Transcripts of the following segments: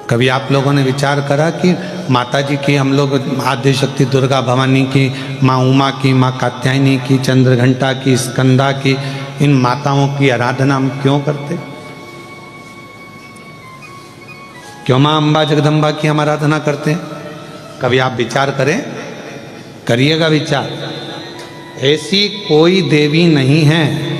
कभी आप लोगों ने विचार करा कि माता जी की, हम लोग आद्य शक्ति दुर्गा भवानी की, माँ उमा की, माँ कात्यायनी की, चंद्रघंटा की, स्कंदा की, इन माताओं की आराधना हम क्यों करते? क्यों माँ अम्बा जगदम्बा की हम आराधना करते हैं? कभी आप विचार करें, करिएगा विचार। ऐसी कोई देवी नहीं है,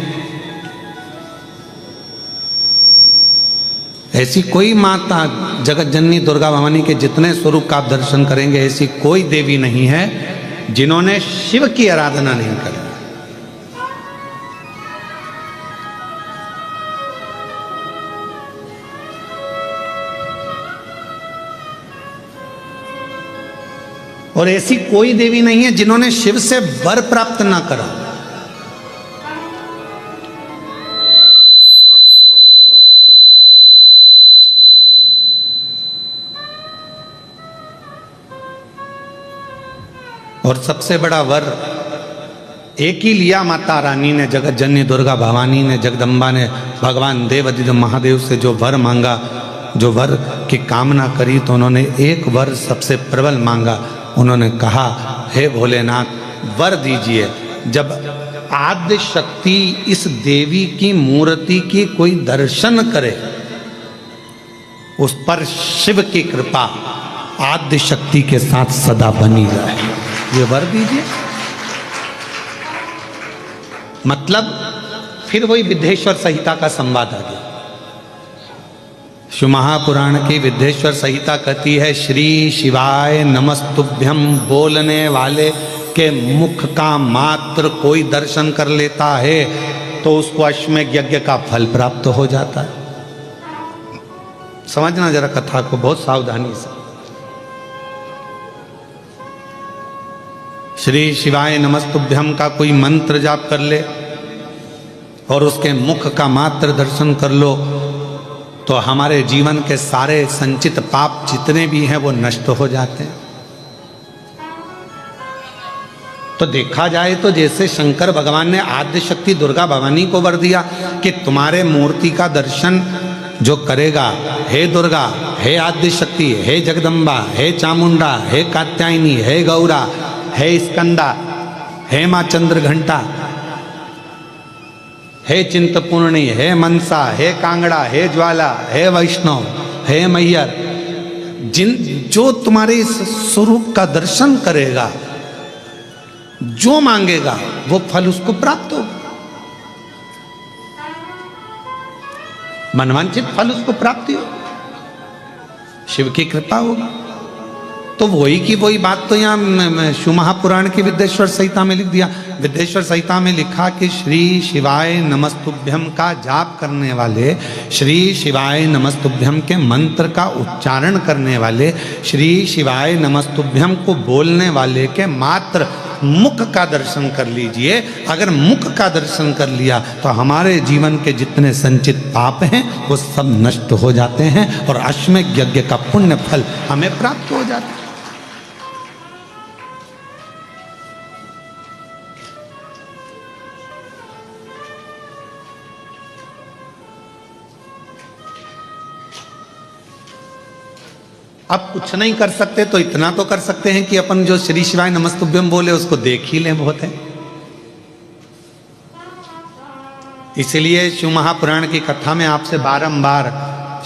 ऐसी कोई माता, जगत जननी दुर्गा भवानी के जितने स्वरूप का आप दर्शन करेंगे, ऐसी कोई देवी नहीं है जिन्होंने शिव की आराधना नहीं करी। और ऐसी कोई देवी नहीं है जिन्होंने शिव से वर प्राप्त ना करा। और सबसे बड़ा वर एक ही लिया माता रानी ने, जगत जननी दुर्गा भवानी ने, जगदम्बा ने, भगवान देवाधिदेव महादेव से जो वर मांगा, जो वर की कामना करी, तो उन्होंने एक वर सबसे प्रबल मांगा। उन्होंने कहा, हे भोलेनाथ वर दीजिए, जब आद्य शक्ति इस देवी की मूर्ति की कोई दर्शन करे, उस पर शिव की कृपा आद्य शक्ति के साथ सदा बनी रहे, ये वर दीजिए। मतलब फिर वही विद्येश्वर संहिता का संवाद आ गया। शिव महापुराण की विद्येश्वर संहिता कहती है, श्री शिवाय नमस्तुभ्यम बोलने वाले के मुख का मात्र कोई दर्शन कर लेता है तो उसको अश्वमेध यज्ञ का फल प्राप्त हो जाता है। समझना जरा कथा को बहुत सावधानी से। श्री शिवाय नमस्तुभ्यम का कोई मंत्र जाप कर ले और उसके मुख का मात्र दर्शन कर लो तो हमारे जीवन के सारे संचित पाप जितने भी हैं वो नष्ट हो जाते हैं। तो देखा जाए तो जैसे शंकर भगवान ने आद्य शक्ति दुर्गा भवानी को वर दिया कि तुम्हारे मूर्ति का दर्शन जो करेगा, हे दुर्गा, हे आद्य शक्ति, हे जगदम्बा, हे चामुंडा, हे कात्यायनी, हे गौरा, हे स्कंदा, हे माँ चंद्रघंटा, हे चिंतपूर्णी, हे मनसा, हे कांगड़ा, हे ज्वाला, हे वैष्णव, हे मैयर, जो तुम्हारे इस स्वरूप का दर्शन करेगा, जो मांगेगा वो फल उसको प्राप्त होगा, मनवांछित फल उसको प्राप्ति हो, शिव की कृपा होगी। तो वही की वही बात तो यहाँ शिव महापुराण की विद्येश्वर संहिता में लिख दिया। विद्येश्वर संहिता में लिखा कि श्री शिवाय नमस्तुभ्यम का जाप करने वाले, श्री शिवाय नमस्तुभ्यम के मंत्र का उच्चारण करने वाले, श्री शिवाय नमस्तुभ्यम को बोलने वाले के मात्र मुख का दर्शन कर लीजिए। अगर मुख का दर्शन कर लिया तो हमारे जीवन के जितने संचित पाप हैं वो सब नष्ट हो जाते हैं और अश्वमेध यज्ञ का पुण्य फल हमें प्राप्त हो जाता है। अब कुछ नहीं कर सकते तो इतना तो कर सकते हैं कि अपन जो श्री शिवाय नमस्तुभ्यम बोले उसको देख ही लें, बहुत है। इसलिए शिव महापुराण की कथा में आपसे बारंबार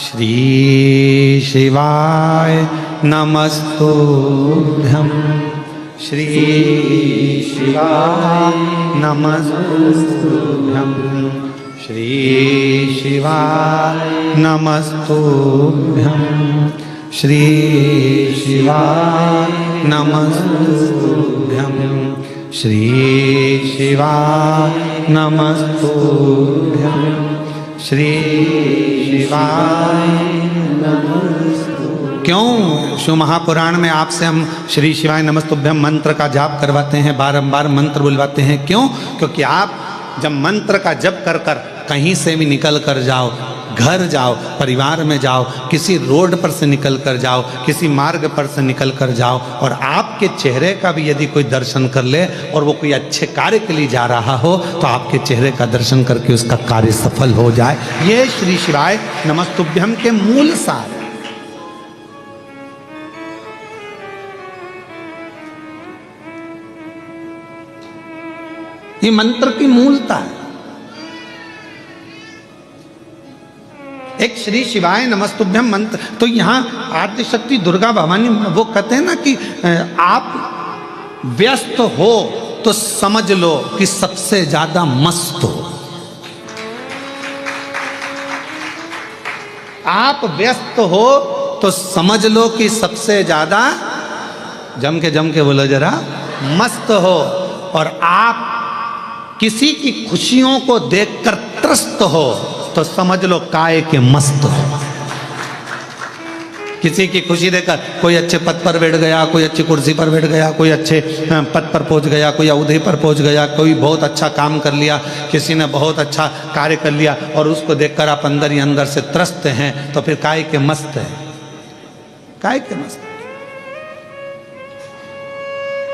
श्री शिवाय नमस्तुभ्यम, श्री शिवाय नमस्तुभ्यम, श्री शिवाय नमस्तुभ्यम, श्री शिवाय नमस्तुभ्यम, श्री शिवाय नमस्तुभ्यम, श्री शिवाय नमस्तुभ्यम। क्यों शिव महापुराण में आपसे हम श्री शिवाय नमस्तुभ्यम मंत्र का जाप करवाते हैं, बारंबार मंत्र बुलवाते हैं? क्यों? क्योंकि आप जब मंत्र का जप कर कर कहीं से भी निकल कर जाओ, घर जाओ, परिवार में जाओ, किसी रोड पर से निकल कर जाओ, किसी मार्ग पर से निकल कर जाओ और आपके चेहरे का भी यदि कोई दर्शन कर ले और वो कोई अच्छे कार्य के लिए जा रहा हो तो आपके चेहरे का दर्शन करके उसका कार्य सफल हो जाए। ये श्री शिवाय नमस्तुभ्यम के मूल सार है। ये मंत्र की मूलता है। एक श्री शिवाय नमस्तुभ्यम मंत्र, तो यहाँ आद्य शक्ति दुर्गा भवानी वो कहते हैं ना कि आप व्यस्त हो तो समझ लो कि सबसे ज्यादा मस्त हो। आप व्यस्त हो तो समझ लो कि सबसे ज्यादा, जम के बोलो जरा, मस्त हो। और आप किसी की खुशियों को देखकर त्रस्त हो तो समझ लो काय के मस्त हो। किसी की खुशी देखकर, कोई अच्छे पद पर बैठ गया, कोई अच्छी कुर्सी पर बैठ गया, कोई अच्छे पद पर पहुंच गया, कोई अवधि पर पहुंच गया, कोई बहुत अच्छा काम कर लिया, किसी ने बहुत अच्छा कार्य कर लिया और उसको देखकर आप अंदर ही अंदर से त्रस्त हैं, तो फिर काय के मस्त है, काय के मस्त।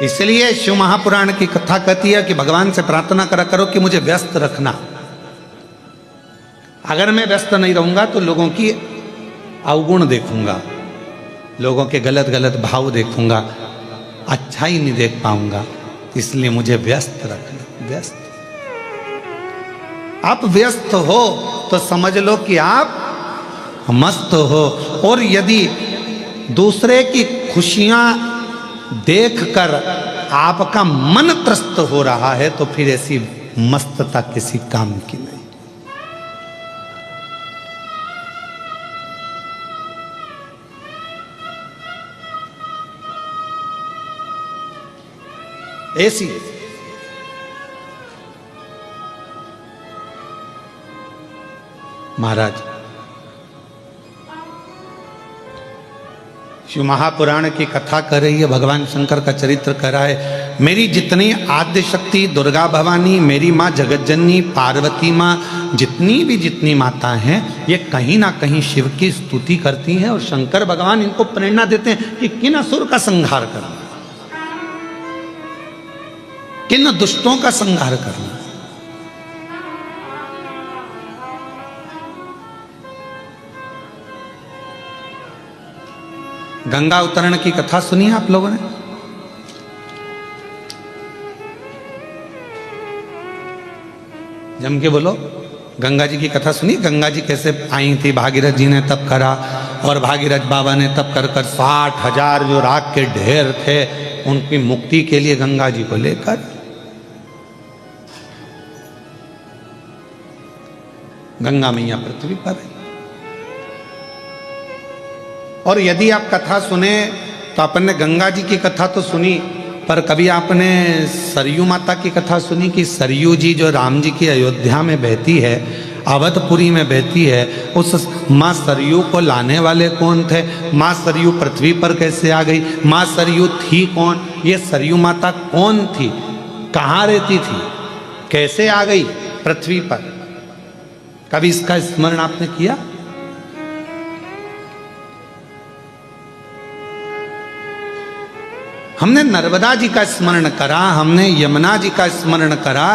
इसलिए शिव महापुराण की कथा कहती है कि भगवान से प्रार्थना करा करो कि मुझे व्यस्त रखना। अगर मैं व्यस्त नहीं रहूंगा तो लोगों की अवगुण देखूंगा, लोगों के गलत गलत भाव देखूंगा, अच्छा ही नहीं देख पाऊंगा। इसलिए मुझे व्यस्त रखना, व्यस्त। आप व्यस्त हो तो समझ लो कि आप मस्त हो। और यदि दूसरे की खुशियां देखकर आपका मन त्रस्त हो रहा है तो फिर ऐसी मस्तता किसी काम की नहीं। ऐसी महाराज शिव महापुराण की कथा कर रही है, भगवान शंकर का चरित्र कर रहा है। मेरी जितनी आद्य शक्ति दुर्गा भवानी, मेरी माँ जगतजननी, पार्वती माँ, जितनी माता हैं, ये कहीं ना कहीं शिव की स्तुति करती हैं और शंकर भगवान इनको प्रेरणा देते हैं कि किन असुर का संहार करना, किन दुष्टों का संहार करना। गंगा अवतरण की कथा सुनी है आप लोगों ने? जम के बोलो, गंगा जी की कथा सुनी? गंगा जी कैसे आई थी, भागीरथ जी ने तप करा और भागीरथ बाबा ने तप कर 60,000 जो राख के ढेर थे उनकी मुक्ति के लिए गंगा जी को लेकर गंगा मैया पृथ्वी पर है। और यदि आप कथा सुने तो अपन ने गंगा जी की कथा तो सुनी, पर कभी आपने सरयू माता की कथा सुनी कि सरयू जी जो राम जी की अयोध्या में बहती है, अवधपुरी में बहती है, उस माँ सरयू को लाने वाले कौन थे? माँ सरयू पृथ्वी पर कैसे आ गई? माँ सरयू थी कौन? ये सरयू माता कौन थी? कहाँ रहती थी? कैसे आ गई पृथ्वी पर? कभी इसका स्मरण आपने किया? हमने नर्मदा जी का स्मरण करा, हमने यमुना जी का स्मरण करा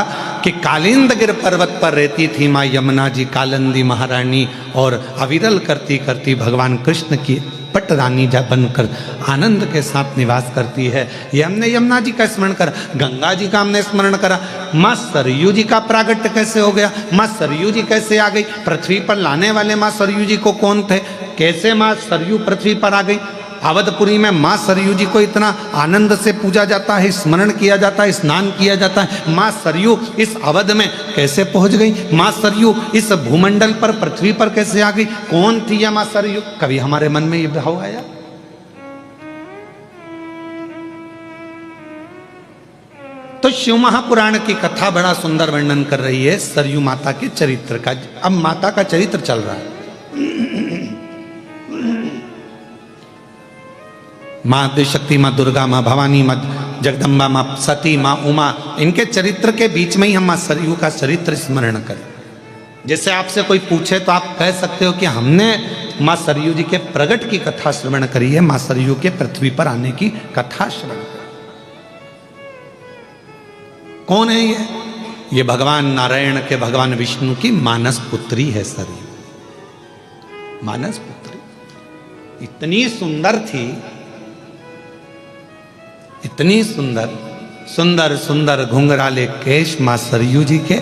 कि कालिंदगिर पर्वत पर रहती थी माँ यमुना जी, कालिंदी महारानी, और अविरल करती करती भगवान कृष्ण की पट रानी जा बनकर आनंद के साथ निवास करती है। ये हमने यमुना जी का स्मरण करा। गंगा जी का हमने स्मरण करा। माँ सरयू जी का प्रागट्य कैसे हो गया? माँ सरयू जी कैसे आ गई पृथ्वी पर? लाने वाले माँ सरयू जी को कौन थे? कैसे माँ सरयू पृथ्वी पर आ गई? अवधपुरी में माँ सरयू जी को इतना आनंद से पूजा जाता है, स्मरण किया जाता है, स्नान किया जाता है। माँ सरयू इस अवध में कैसे पहुंच गई? माँ सरयू इस भूमंडल पर, पृथ्वी पर कैसे आ गई? कौन थी यह माँ सरयू? कभी हमारे मन में ये भाव आया? तो शिव महापुराण की कथा बड़ा सुंदर वर्णन कर रही है सरयू माता के चरित्र का। अब माता का चरित्र चल रहा है। माँ आद्यशक्ति, माँ दुर्गा, माँ भवानी, माँ जगदम्बा, माँ सती, माँ उमा, इनके चरित्र के बीच में ही हम माँ सरयू का चरित्र स्मरण करें। जैसे आपसे कोई पूछे तो आप कह सकते हो कि हमने माँ सरयू जी के प्रगट की कथा श्रवण करी है, माँ सरयू के पृथ्वी पर आने की कथा श्रवण करी। कौन है ये? ये भगवान नारायण के, भगवान विष्णु की मानस पुत्री है सरयू। मानस पुत्री इतनी सुंदर थी, इतनी सुंदर सुंदर सुंदर घुंघराले केश माँ सरयू जी के,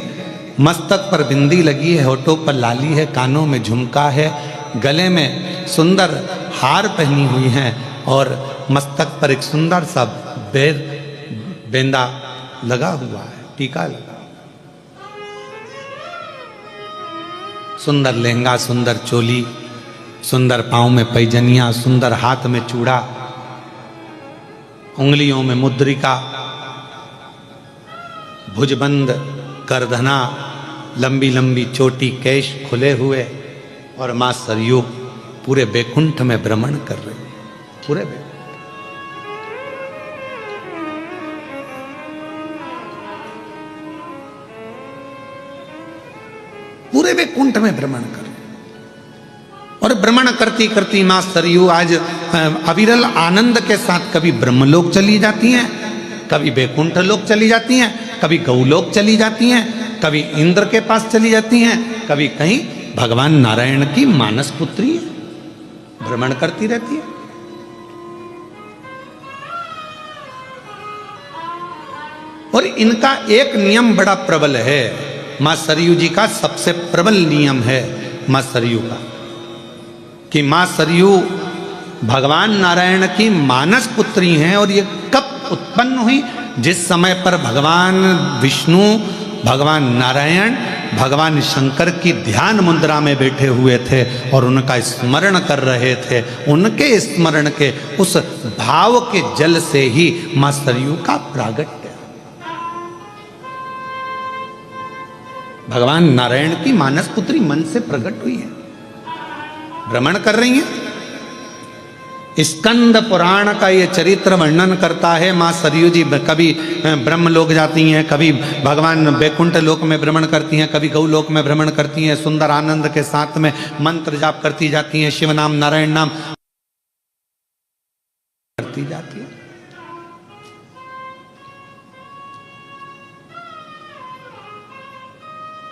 मस्तक पर बिंदी लगी है, होठों पर लाली है, कानों में झुमका है, गले में सुंदर हार पहनी हुई हैं और मस्तक पर एक सुंदर सा बेंदा लगा हुआ है, टीका लगा। सुंदर लहंगा, सुंदर चोली, सुंदर पांव में पैजनिया, सुंदर हाथ में चूड़ा, उंगलियों में मुद्रिका, भुजबंद करधना, लंबी लंबी चोटी, केश खुले हुए, और मां सरयू पूरे बैकुंठ में भ्रमण कर रही है। पूरे बैकुंठ में भ्रमण कर रही, और भ्रमण करती करती मां सरयू आज अविरल आनंद के साथ कभी ब्रह्मलोक चली जाती हैं, कभी बैकुंठ लोक चली जाती हैं, कभी गौलोक चली जाती हैं, कभी इंद्र के पास चली जाती हैं, कभी कहीं भगवान नारायण की मानस पुत्री है, भ्रमण करती रहती है। और इनका एक नियम बड़ा प्रबल है, मां सरयू जी का सबसे प्रबल नियम है मां सरयू का, कि मां सरयू भगवान नारायण की मानस पुत्री हैं। और ये कब उत्पन्न हुई? जिस समय पर भगवान विष्णु, भगवान नारायण, भगवान शंकर की ध्यान मुद्रा में बैठे हुए थे और उनका स्मरण कर रहे थे, उनके स्मरण के उस भाव के जल से ही मां सरयू का प्रागट्य, भगवान नारायण की मानस पुत्री मन से प्रकट हुई है, भ्रमण कर रही हैं। स्कंद पुराण का ये चरित्र वर्णन करता है, मां सरयू जी कभी ब्रह्मलोक जाती हैं, कभी भगवान बैकुंठ लोक में भ्रमण करती हैं, कभी गौलोक में भ्रमण करती हैं, सुंदर आनंद के साथ में मंत्र जाप करती जाती हैं, शिव नाम नारायण नाम करती जाती है।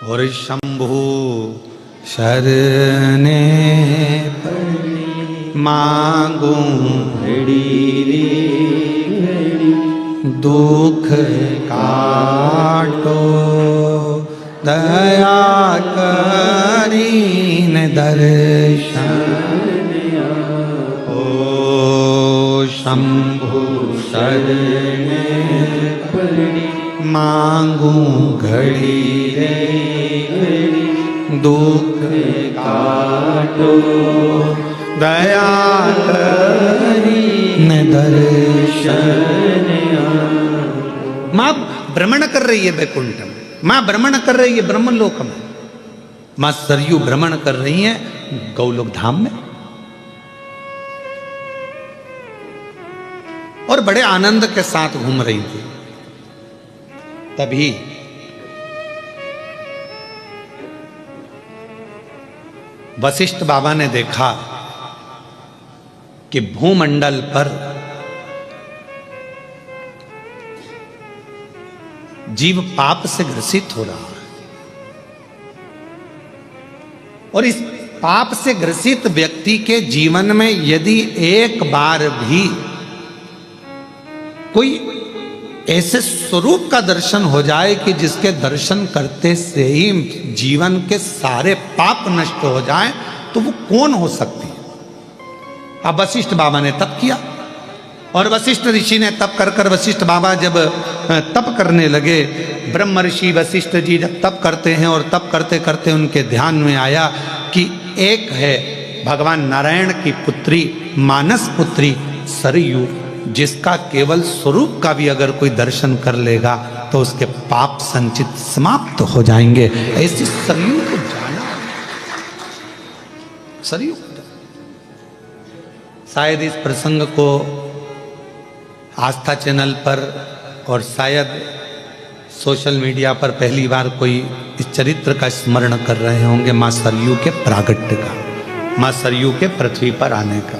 और शंभु शरणे मांगू दुख काटो, दया करीन दर्शन, ओ शंभु शरणे मांगू घड़ी रे दुख काटो, दया करीन दर्शन। मां भ्रमण कर रही है बैकुंठ में, मां भ्रमण कर रही है ब्रह्मलोक में, मां सरयू भ्रमण कर रही है गौलोक धाम में, और बड़े आनंद के साथ घूम रही थी। तभी वशिष्ठ बाबा ने देखा कि भूमंडल पर जीव पाप से ग्रसित हो रहा है, और इस पाप से ग्रसित व्यक्ति के जीवन में यदि एक बार भी कोई ऐसे स्वरूप का दर्शन हो जाए कि जिसके दर्शन करते से ही जीवन के सारे पाप नष्ट हो जाए, तो वो कौन हो सकती है? अब वशिष्ठ बाबा ने तप किया, और वशिष्ठ ऋषि ने तप कर कर, वशिष्ठ बाबा जब तप करने लगे, ब्रह्म ऋषि वशिष्ठ जी जब तप करते हैं, और तप करते करते उनके ध्यान में आया कि एक है भगवान नारायण की पुत्री, मानस पुत्री सरयू, जिसका केवल स्वरूप का भी अगर कोई दर्शन कर लेगा तो उसके पाप संचित समाप्त हो जाएंगे। ऐसी सरयू को जाना, सरयू शायद इस प्रसंग को आस्था चैनल पर और शायद सोशल मीडिया पर पहली बार कोई इस चरित्र का स्मरण कर रहे होंगे, मां सरयू के प्रागट्य का, मां सरयू के पृथ्वी पर आने का।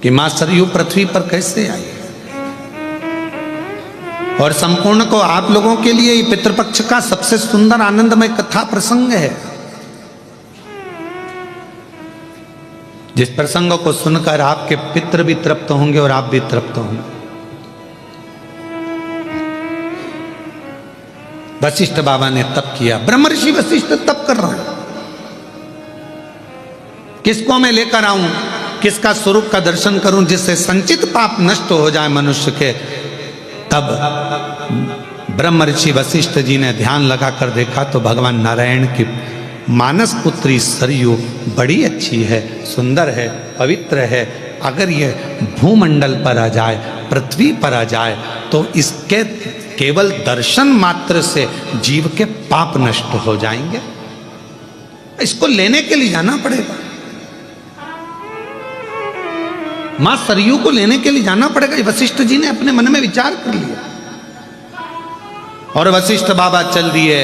कि मां सरयू पृथ्वी पर कैसे आई, और संपूर्ण को आप लोगों के लिए ये पितृपक्ष का सबसे सुंदर आनंदमय कथा प्रसंग है, जिस प्रसंग को सुनकर आपके पितृ भी तृप्त होंगे और आप भी तृप्त होंगे। वशिष्ठ बाबा ने तप किया, ब्रह्मर्षि वशिष्ठ तप कर रहे हैं। किसको मैं लेकर आऊं, किसका स्वरूप का दर्शन करूं जिससे संचित पाप नष्ट हो जाए मनुष्य के। तब ब्रह्मर्षि वशिष्ठ जी ने ध्यान लगाकर देखा तो भगवान नारायण की मानस पुत्री सरयू बड़ी अच्छी है, सुंदर है, पवित्र है। अगर ये भूमंडल पर आ जाए, पृथ्वी पर आ जाए तो इसके केवल दर्शन मात्र से जीव के पाप नष्ट हो जाएंगे। इसको लेने के लिए जाना पड़ेगा, मां सरयू को लेने के लिए जाना पड़ेगा। वशिष्ठ जी ने अपने मन में विचार कर लिया और वशिष्ठ बाबा चल दिए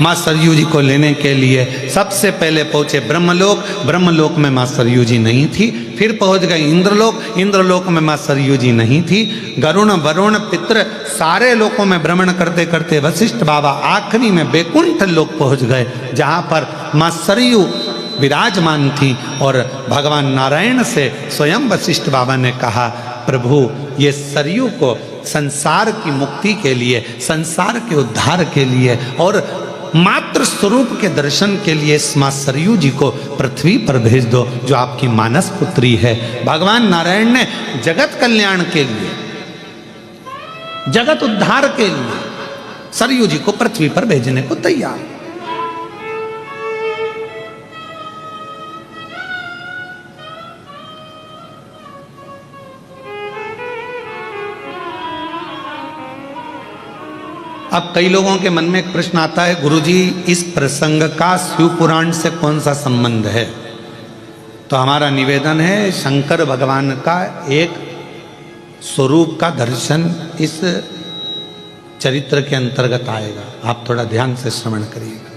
मां सरयू जी को लेने के लिए। सबसे पहले पहुंचे ब्रह्मलोक, ब्रह्मलोक में मां सरयू जी नहीं थी। फिर पहुंच गए इंद्रलोक, इंद्रलोक में मां सरयू जी नहीं थी। गरुण वरुण पितृ सारे लोकों में भ्रमण करते करते वशिष्ठ बाबा आखिरी में बैकुंठ लोक पहुंच गए, जहां पर मां सरयू विराजमान थी। और भगवान नारायण से स्वयं वशिष्ठ बाबा ने कहा, प्रभु ये सरयू को संसार की मुक्ति के लिए, संसार के उद्धार के लिए और मात्र स्वरूप के दर्शन के लिए इस मां सरयू जी को पृथ्वी पर भेज दो, जो आपकी मानस पुत्री है। भगवान नारायण ने जगत कल्याण के लिए, जगत उद्धार के लिए सरयू जी को पृथ्वी पर भेजने को तैयार। अब कई लोगों के मन में एक प्रश्न आता है, गुरुजी इस प्रसंग का शिव पुराण से कौन सा संबंध है? तो हमारा निवेदन है, शंकर भगवान का एक स्वरूप का दर्शन इस चरित्र के अंतर्गत आएगा। आप थोड़ा ध्यान से श्रवण करिएगा।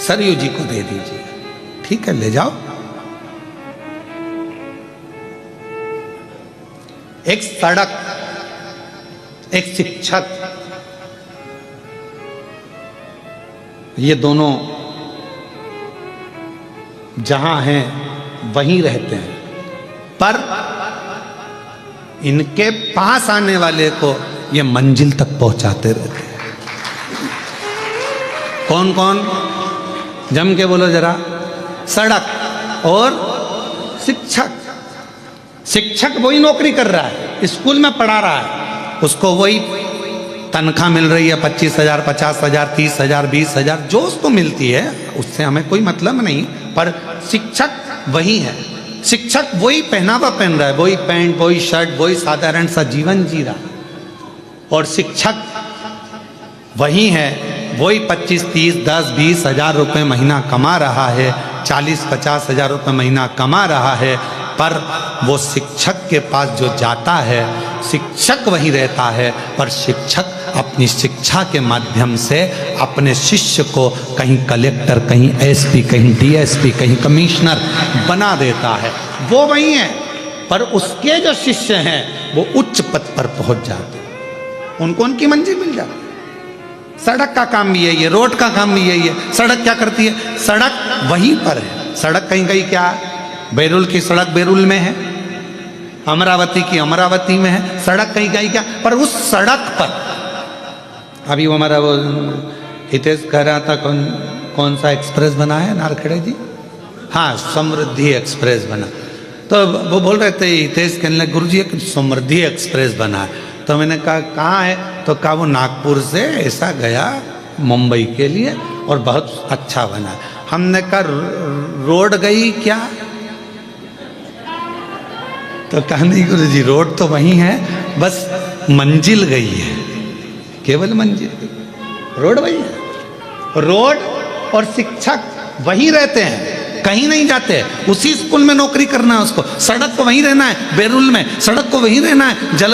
सरयू जी को दे दीजिए, ठीक है, ले जाओ। एक सड़क, एक शिक्षक, ये दोनों जहां हैं वहीं रहते हैं, पर इनके पास आने वाले को ये मंजिल तक पहुंचाते रहते हैं। कौन कौन? जम के बोलो जरा। सड़क और शिक्षक। शिक्षक वही नौकरी कर रहा है, स्कूल में पढ़ा रहा है, उसको वही तनख्वाह मिल रही है, 25,000, 50,000, 30,000, 20,000 जो उसको मिलती है, उससे हमें कोई मतलब नहीं। पर शिक्षक वही है, शिक्षक वही पहनावा पहन रहा है, वही पैंट, वही शर्ट, वही साधारण सा जीवन जी रहा है। और शिक्षक वही है, वही 25, 30, 10, 20 हजार रुपये महीना कमा रहा है, 40, 50 हजार रुपये महीना कमा रहा है। पर वो शिक्षक के पास जो जाता है, शिक्षक वहीं रहता है, पर शिक्षक अपनी शिक्षा के माध्यम से अपने शिष्य को कहीं कलेक्टर, कहीं एसपी, कहीं डीएसपी, कहीं कमिश्नर बना देता है। वो वही है, पर उसके जो शिष्य हैं वो उच्च पद पर पहुंच जाते हैं, उनको उनकी मंजिल मिल जाती है। सड़क का काम भी यही है, रोड का काम भी यही है। सड़क क्या करती है? सड़क वहीं पर है। सड़क कहीं कहीं क्या है? बैरुल की सड़क बैरुल में है, अमरावती की अमरावती में है। सड़क कहीं कहीं क्या, पर उस सड़क पर अभी वो हमारा वो हितेश कह रहा था, कौन सा एक्सप्रेस बना है नारखेड़े जी? हाँ, समृद्धि एक्सप्रेस बना। तो वो बोल रहे थे हितेश, कहने लगे गुरुजी एक समृद्धि एक्सप्रेस बना है। तो मैंने कहा कहाँ है? तो कहा वो नागपुर से ऐसा गया मुंबई के लिए और बहुत अच्छा बना। हमने कहा रोड गई क्या? तो कहा नहीं गुरुजी रोड तो वही है, बस मंजिल गई है, केवल मंजिल, रोड वही है। रोड और शिक्षक वहीं रहते हैं, कहीं नहीं जाते। उसी स्कूल में नौकरी करना है उसको, सड़क को वहीं रहना है, बैरुल में सड़क को वहीं रहना है, जल